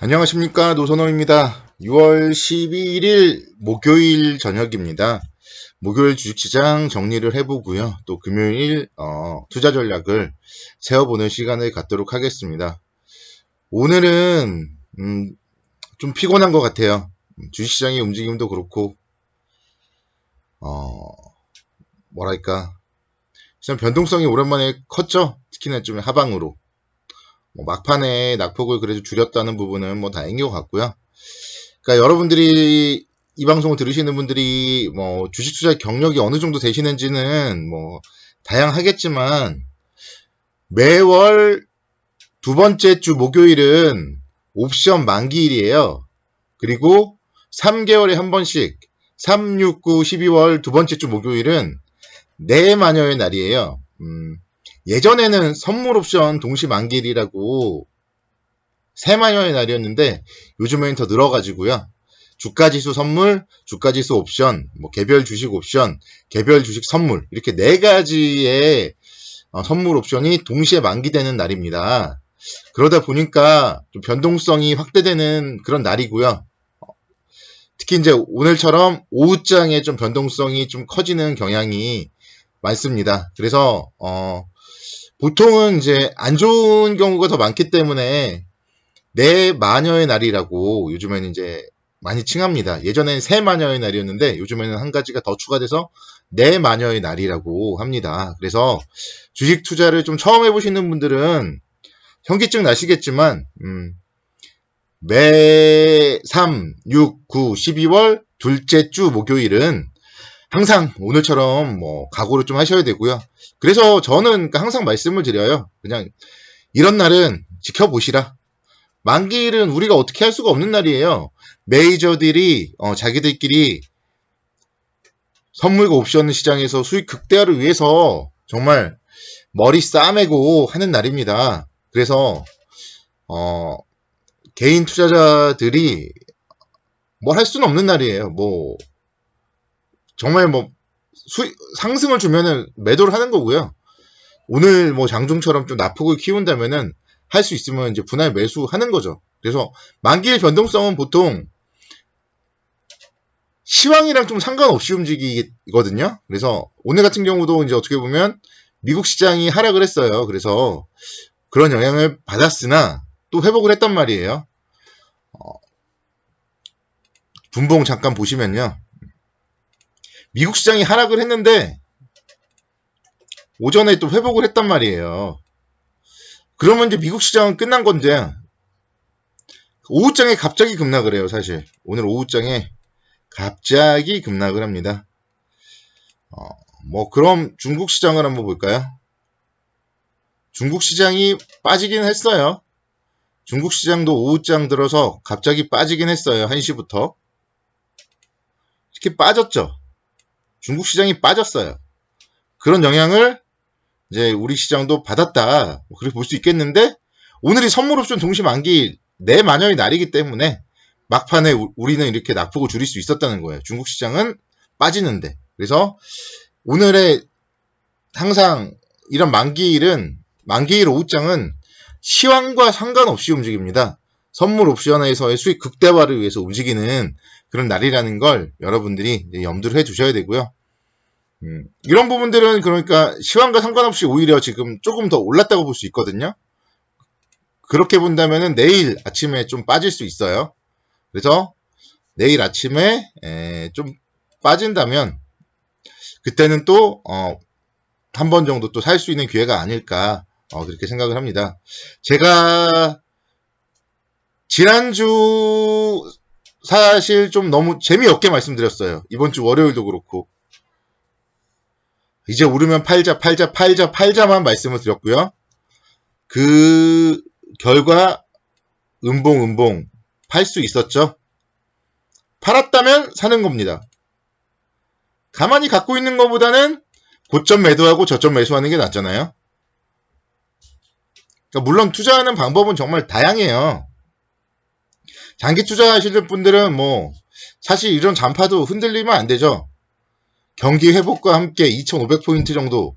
안녕하십니까, 노선호입니다. 6월 12일 목요일 저녁입니다. 목요일 주식시장 정리를 해보고요. 또 금요일 투자 전략을 세워보는 시간을 갖도록 하겠습니다. 오늘은 좀 피곤한 것 같아요. 주식시장의 움직임도 그렇고 뭐랄까, 일단 변동성이 오랜만에 컸죠. 특히나 좀 하방으로. 막판에 낙폭을 그래도 줄였다는 부분은 다행인 것 같고요. 그러니까 여러분들이 이 방송을 들으시는 분들이 주식 투자 경력이 어느 정도 되시는지는 다양하겠지만 매월 두 번째 주 목요일은 옵션 만기일이에요. 그리고 3개월에 한 번씩 3, 6, 9, 12월 두 번째 주 목요일은 내마녀의 날이에요. 예전에는 선물 옵션 동시 만기일이라고 새마녀의 날이었는데 요즘에는 더 늘어가지고요. 주가지수 선물, 주가지수 옵션, 개별 주식 옵션, 개별 주식 선물 이렇게 네 가지의 선물 옵션이 동시에 만기되는 날입니다. 그러다 보니까 좀 변동성이 확대되는 그런 날이고요. 특히 이제 오늘처럼 오후장에 좀 변동성이 좀 커지는 경향이 많습니다. 그래서 보통은 이제 안 좋은 경우가 더 많기 때문에 내 마녀의 날이라고 요즘에는 이제 많이 칭합니다. 예전에는 새 마녀의 날이었는데 요즘에는 한 가지가 더 추가돼서 내 마녀의 날이라고 합니다. 그래서 주식 투자를 좀 처음 해보시는 분들은 현기증 나시겠지만 매 3, 6, 9, 12월 둘째 주 목요일은 항상 오늘처럼 각오를 좀 하셔야 되고요. 그래서 저는 항상 말씀을 드려요. 그냥 이런 날은 지켜보시라. 만기일은 우리가 어떻게 할 수가 없는 날이에요. 메이저들이 자기들끼리 선물과 옵션 시장에서 수익 극대화를 위해서 정말 머리 싸매고 하는 날입니다. 그래서 개인 투자자들이 뭘 할 수는 없는 날이에요. 정말 수익 상승을 주면은 매도를 하는 거고요. 오늘 장중처럼 좀 낙폭을 키운다면은 할 수 있으면 이제 분할 매수하는 거죠. 그래서 만기일 변동성은 보통 시황이랑 좀 상관없이 움직이거든요. 그래서 오늘 같은 경우도 이제 어떻게 보면 미국 시장이 하락을 했어요. 그래서 그런 영향을 받았으나 또 회복을 했단 말이에요. 분봉 잠깐 보시면요. 미국 시장이 하락을 했는데 오전에 또 회복을 했단 말이에요. 그러면 이제 미국 시장은 끝난 건데 오후장에 갑자기 급락을 해요. 사실 오늘 오후장에 갑자기 급락을 합니다. 그럼 중국 시장을 한번 볼까요? 중국 시장이 빠지긴 했어요. 중국 시장도 오후장 들어서 갑자기 빠지긴 했어요. 1시부터. 이렇게 빠졌죠. 중국 시장이 빠졌어요. 그런 영향을 이제 우리 시장도 받았다. 그렇게 볼 수 있겠는데 오늘이 선물 옵션 동시 만기 내 마녀의 날이기 때문에 막판에 우리는 이렇게 낙폭을 줄일 수 있었다는 거예요. 중국 시장은 빠지는데. 그래서 오늘의 항상 이런 만기일 오후장은 시황과 상관없이 움직입니다. 선물 옵션에서의 수익 극대화를 위해서 움직이는 그런 날이라는 걸 여러분들이 염두를 해주셔야 되고요. 이런 부분들은 그러니까 시황과 상관없이 오히려 지금 조금 더 올랐다고 볼 수 있거든요. 그렇게 본다면은 내일 아침에 좀 빠질 수 있어요. 그래서 내일 아침에 좀 빠진다면 그때는 또 한 번 정도 또 살 수 있는 기회가 아닐까 그렇게 생각을 합니다. 제가 지난주 사실 좀 너무 재미없게 말씀드렸어요. 이번 주 월요일도 그렇고 이제 오르면 팔자만 말씀을 드렸고요. 그 결과 음봉 팔 수 있었죠. 팔았다면 사는 겁니다. 가만히 갖고 있는 것보다는 고점 매도하고 저점 매수하는 게 낫잖아요. 그러니까 물론 투자하는 방법은 정말 다양해요. 장기 투자하시는 분들은 사실 이런 잔파도 흔들리면 안 되죠. 경기 회복과 함께 2,500포인트 정도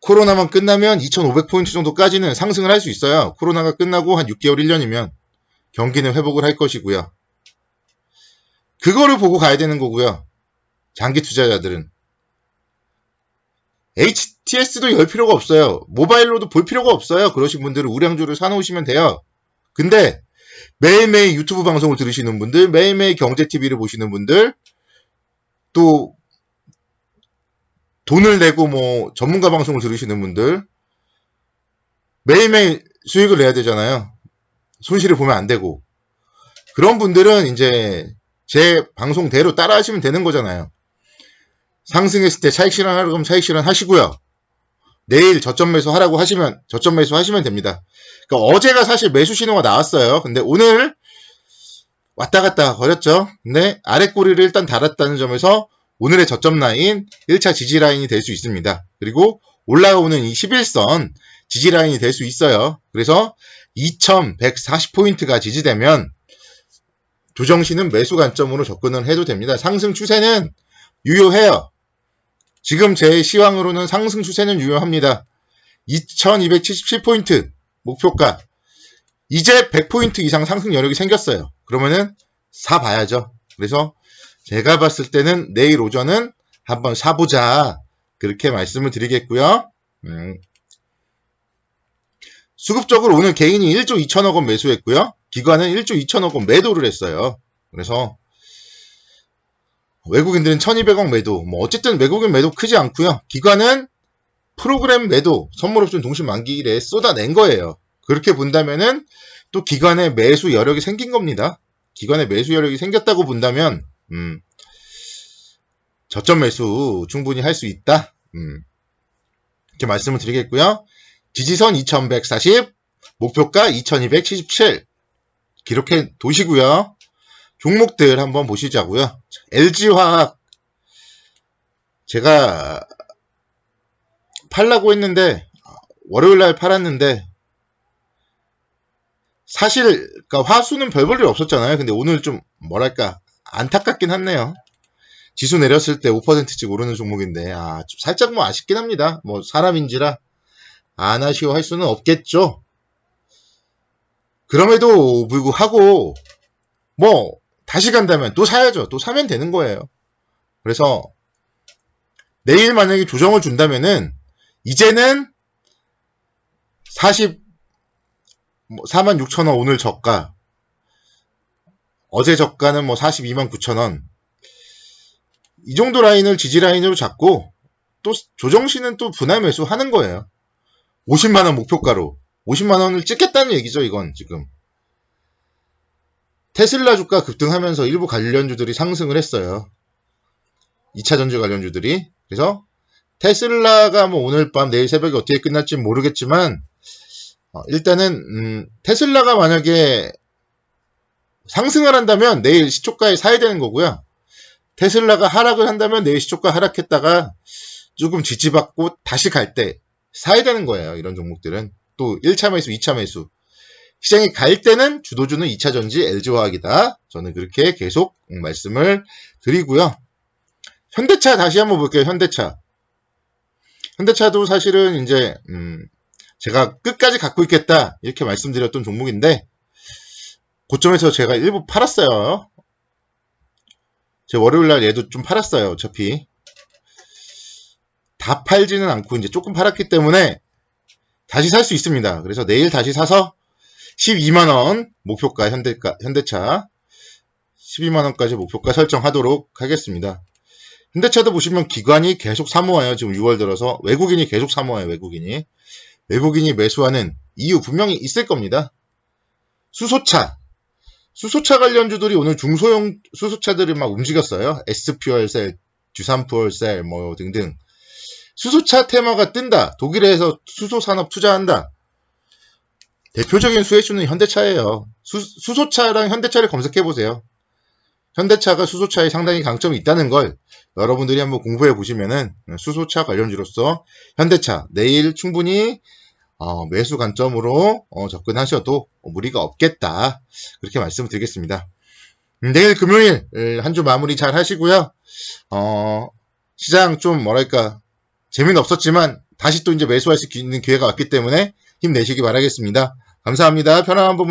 코로나만 끝나면 2,500포인트 정도까지는 상승을 할 수 있어요. 코로나가 끝나고 한 6개월, 1년이면. 경기는 회복을 할 것이고요. 그거를 보고 가야 되는 거고요. 장기 투자자들은. HTS도 열 필요가 없어요. 모바일로도 볼 필요가 없어요. 그러신 분들은 우량주를 사놓으시면 돼요. 근데 매일매일 유튜브 방송을 들으시는 분들, 매일매일 경제TV를 보시는 분들, 또 돈을 내고 뭐 전문가 방송을 들으시는 분들, 매일매일 수익을 내야 되잖아요. 손실을 보면 안 되고. 그런 분들은 이제 제 방송대로 따라 하시면 되는 거잖아요. 상승했을 때 차익 실현하라고 하면 차익 실현 하시고요. 내일 저점 매수 하라고 하시면 저점 매수 하시면 됩니다. 그러니까 어제가 사실 매수 신호가 나왔어요. 근데 오늘 왔다 갔다 거렸죠. 근데 아래 꼬리를 일단 달았다는 점에서 오늘의 저점 라인 1차 지지 라인이 될 수 있습니다. 그리고 올라오는 이 11선 지지 라인이 될 수 있어요. 그래서 2140포인트가 지지되면 조정시는 매수 관점으로 접근을 해도 됩니다. 상승 추세는 유효해요. 지금 제 시황으로는 상승 추세는 유효합니다. 2277포인트 목표가. 이제 100포인트 이상 상승 여력이 생겼어요. 그러면은 사봐야죠. 그래서 제가 봤을 때는 내일 오전은 한번 사보자. 그렇게 말씀을 드리겠고요. 수급적으로 오늘 개인이 1조 2천억 원 매수했고요. 기관은 1조 2천억 원 매도를 했어요. 그래서 외국인들은 1200억 매도, 뭐 어쨌든 외국인 매도 크지 않고요. 기관은 프로그램 매도, 선물옵션 동시 만기일에 쏟아낸 거예요. 그렇게 본다면은 또 기관의 매수 여력이 생긴 겁니다. 기관의 매수 여력이 생겼다고 본다면 저점 매수 충분히 할 수 있다. 이렇게 말씀을 드리겠고요. 지지선 2140, 목표가 2277 기록해 두시고요. 종목들 한번 보시자고요. LG화학 제가 팔라고 했는데 월요일날 팔았는데 사실 그러니까 화수는 별 볼 일 없었잖아요. 근데 오늘 좀 뭐랄까 안타깝긴 하네요. 지수 내렸을 때 5%씩 오르는 종목인데 좀 살짝 뭐 아쉽긴 합니다. 뭐 사람인지라 안 아쉬워할 수는 없겠죠. 그럼에도 불구하고 뭐 다시 간다면 또 사야죠. 또 사면 되는 거예요. 그래서 내일 만약에 조정을 준다면은 이제는 46,000원 오늘 저가, 어제 저가는 뭐 429,000원 이 정도 라인을 지지 라인으로 잡고 또 조정시는 또 분할 매수 하는 거예요. 50만원 목표가로 50만원을 찍겠다는 얘기죠. 이건 지금 테슬라 주가 급등하면서 일부 관련주들이 상승을 했어요. 2차전지 관련주들이. 그래서 테슬라가 뭐 오늘 밤 내일 새벽에 어떻게 끝날지 모르겠지만 일단은 테슬라가 만약에 상승을 한다면 내일 시초가에 사야 되는 거고요. 테슬라가 하락을 한다면 내일 시초가 하락했다가 조금 지지받고 다시 갈 때 사야 되는 거예요. 이런 종목들은. 또 1차 매수, 2차 매수. 시장에 갈 때는 주도주는 2차전지 LG화학이다. 저는 그렇게 계속 말씀을 드리고요. 현대차 다시 한번 볼게요. 현대차도 사실은 이제 제가 끝까지 갖고 있겠다 이렇게 말씀드렸던 종목인데 고점에서 제가 일부 팔았어요. 제 월요일날 얘도 좀 팔았어요. 어차피 다 팔지는 않고 이제 조금 팔았기 때문에 다시 살 수 있습니다. 그래서 내일 다시 사서 12만원 목표가 현대차 12만원까지 목표가 설정하도록 하겠습니다. 현대차도 보시면 기관이 계속 사모아요. 지금 6월 들어서 외국인이 계속 사모아요. 외국인이 매수하는 이유 분명히 있을 겁니다. 수소차 관련주들이 오늘 중소형 수소차들이 막 움직였어요. S퓨얼셀, 두산퓨얼셀 뭐 등등. 수소차 테마가 뜬다. 독일에서 수소산업 투자한다. 대표적인 수혜주는 현대차예요. 수소차랑 현대차를 검색해보세요. 현대차가 수소차에 상당히 강점이 있다는 걸 여러분들이 한번 공부해 보시면은 수소차 관련주로서 현대차 내일 충분히 매수 관점으로 접근하셔도 무리가 없겠다. 그렇게 말씀드리겠습니다. 내일 금요일 한 주 마무리 잘 하시고요. 시장 좀 뭐랄까 재미는 없었지만 다시 또 이제 매수할 수 있는 기회가 왔기 때문에 힘내시기 바라겠습니다. 감사합니다. 편안한 부분